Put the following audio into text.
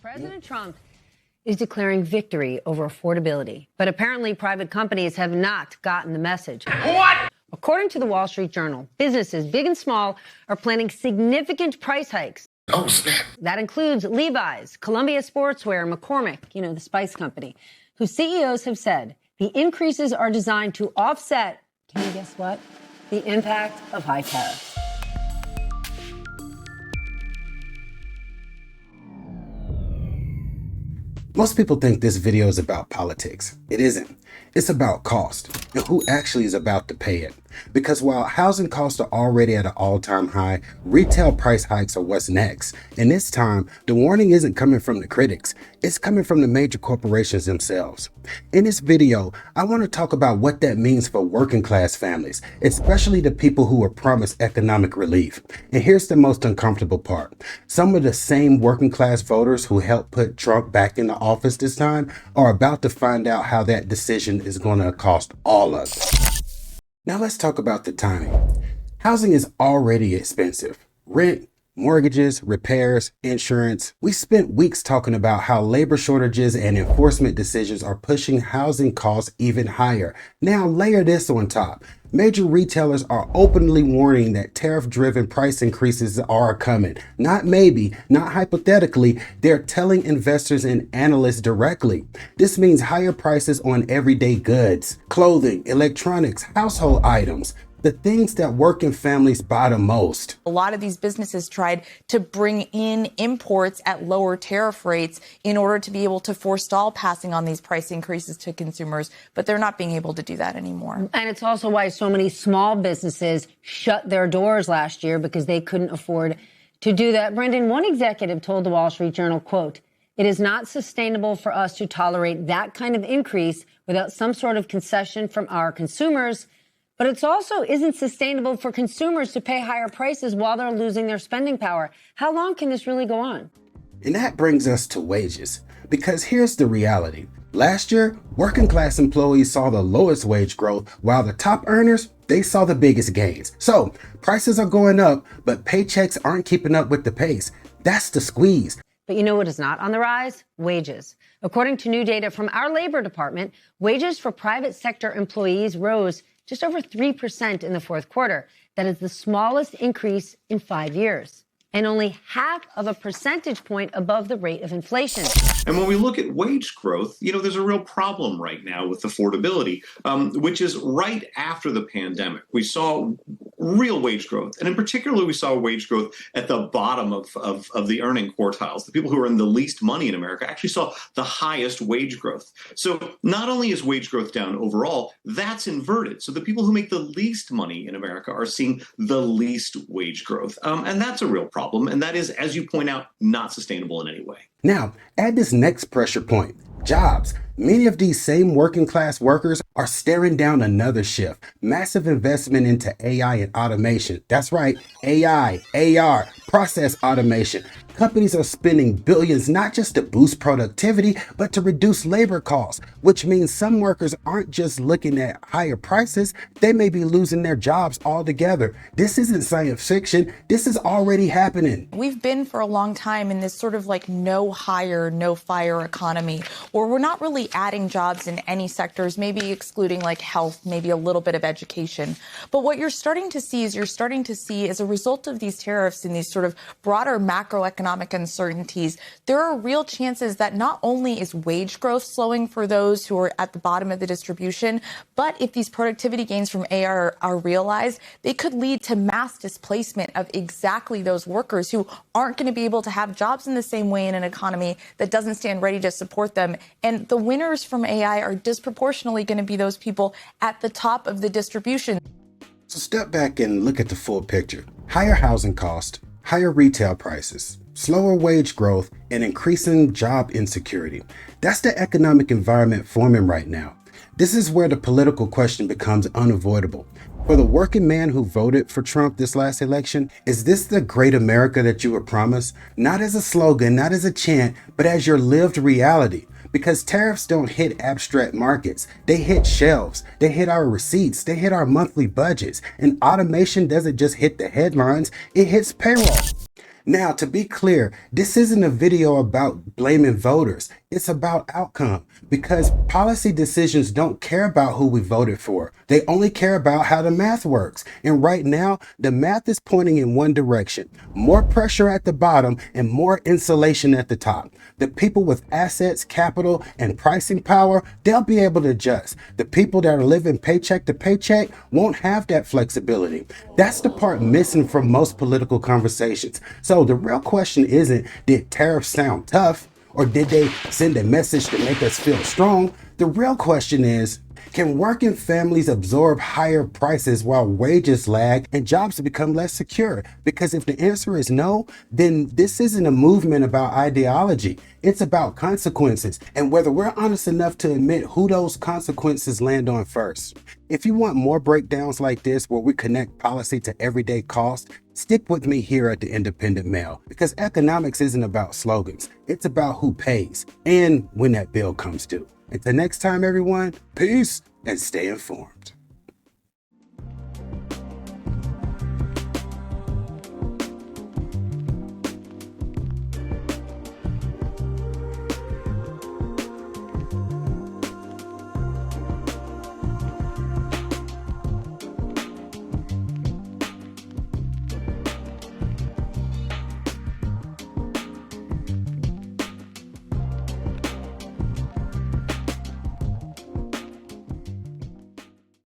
President Trump is declaring victory over affordability, but apparently private companies have not gotten the message. What? According to the Wall Street Journal, businesses, big and small, are planning significant price hikes. Oh, snap. That includes Levi's, Columbia Sportswear, McCormick, the spice company, whose CEOs have said the increases are designed to offset, can you guess what? The impact of high tariffs. Most people think this video is about politics. It isn't. It's about cost and who actually is about to pay it. Because while housing costs are already at an all-time high, retail price hikes are what's next. And this time, the warning isn't coming from the critics. It's coming from the major corporations themselves. In this video, I want to talk about what that means for working class families, especially the people who were promised economic relief. And here's the most uncomfortable part. Some of the same working class voters who helped put Trump back in the office this time are about to find out how that decision is going to cost all of us. Now let's talk about the timing. Housing is already expensive. Rent, mortgages, repairs, insurance. We spent weeks talking about how labor shortages and enforcement decisions are pushing housing costs even higher. Now layer this on top. Major retailers are openly warning that tariff-driven price increases are coming. Not maybe, not hypothetically, they're telling investors and analysts directly. This means higher prices on everyday goods, clothing, electronics, household items, the things that working families buy the most. A lot of these businesses tried to bring in imports at lower tariff rates in order to be able to forestall passing on these price increases to consumers, but they're not being able to do that anymore. And it's also why so many small businesses shut their doors last year because they couldn't afford to do that. Brendan, one executive told the Wall Street Journal, quote, "It is not sustainable for us to tolerate that kind of increase without some sort of concession from our consumers. But it's also isn't sustainable for consumers to pay higher prices while they're losing their spending power. How long can this really go on?" And that brings us to wages. Because here's the reality. Last year, working class employees saw the lowest wage growth, while the top earners, they saw the biggest gains. So prices are going up, but paychecks aren't keeping up with the pace. That's the squeeze. But you know what is not on the rise? Wages. According to new data from our Labor Department, wages for private sector employees rose just over 3% in the fourth quarter. That is the smallest increase in 5 years, and only half of a percentage point above the rate of inflation. And when we look at wage growth, there's a real problem right now with affordability, which is right after the pandemic. We saw real wage growth. And in particular, we saw wage growth at the bottom of the earning quartiles. The people who are in the least money in America actually saw the highest wage growth. So not only is wage growth down overall, that's inverted. So the people who make the least money in America are seeing the least wage growth. And that's a real problem. And that is, as you point out, not sustainable in any way. Now, add this next pressure point, jobs. Many of these same working class workers are staring down another shift. Massive investment into AI and automation. That's right, AI, AR, process automation. Companies are spending billions not just to boost productivity, but to reduce labor costs, which means some workers aren't just looking at higher prices, they may be losing their jobs altogether. This isn't science fiction, this is already happening. We've been for a long time in this sort of like no hire, no fire economy, where we're not really adding jobs in any sectors, maybe excluding like health, maybe a little bit of education. But what you're starting to see is as a result of these tariffs and these sort of broader macroeconomic uncertainties, there are real chances that not only is wage growth slowing for those who are at the bottom of the distribution, but if these productivity gains from AI are realized, they could lead to mass displacement of exactly those workers who aren't going to be able to have jobs in the same way in an economy that doesn't stand ready to support them. And the winners from AI are disproportionately going to be those people at the top of the distribution. So step back and look at the full picture. Higher housing costs, higher retail prices, slower wage growth, and increasing job insecurity. That's the economic environment forming right now. This is where the political question becomes unavoidable. For the working man who voted for Trump this last election, is this the great America that you were promised? Not as a slogan, not as a chant, but as your lived reality. Because tariffs don't hit abstract markets. They hit shelves. They hit our receipts. They hit our monthly budgets. And automation doesn't just hit the headlines, it hits payroll. Now, to be clear, this isn't a video about blaming voters. It's about outcome, because policy decisions don't care about who we voted for. They only care about how the math works. And right now, the math is pointing in one direction: more pressure at the bottom and more insulation at the top. The people with assets, capital, and pricing power, they'll be able to adjust. The people that are living paycheck to paycheck won't have that flexibility. That's the part missing from most political conversations. So the real question isn't, did tariffs sound tough? Or did they send a message to make us feel strong? The real question is, can working families absorb higher prices while wages lag and jobs become less secure? Because if the answer is no, then this isn't a movement about ideology. It's about consequences, and whether we're honest enough to admit who those consequences land on first. If you want more breakdowns like this where we connect policy to everyday cost, stick with me here at the Independent Mail, because economics isn't about slogans. It's about who pays and when that bill comes due. Until next time, everyone, peace and stay informed.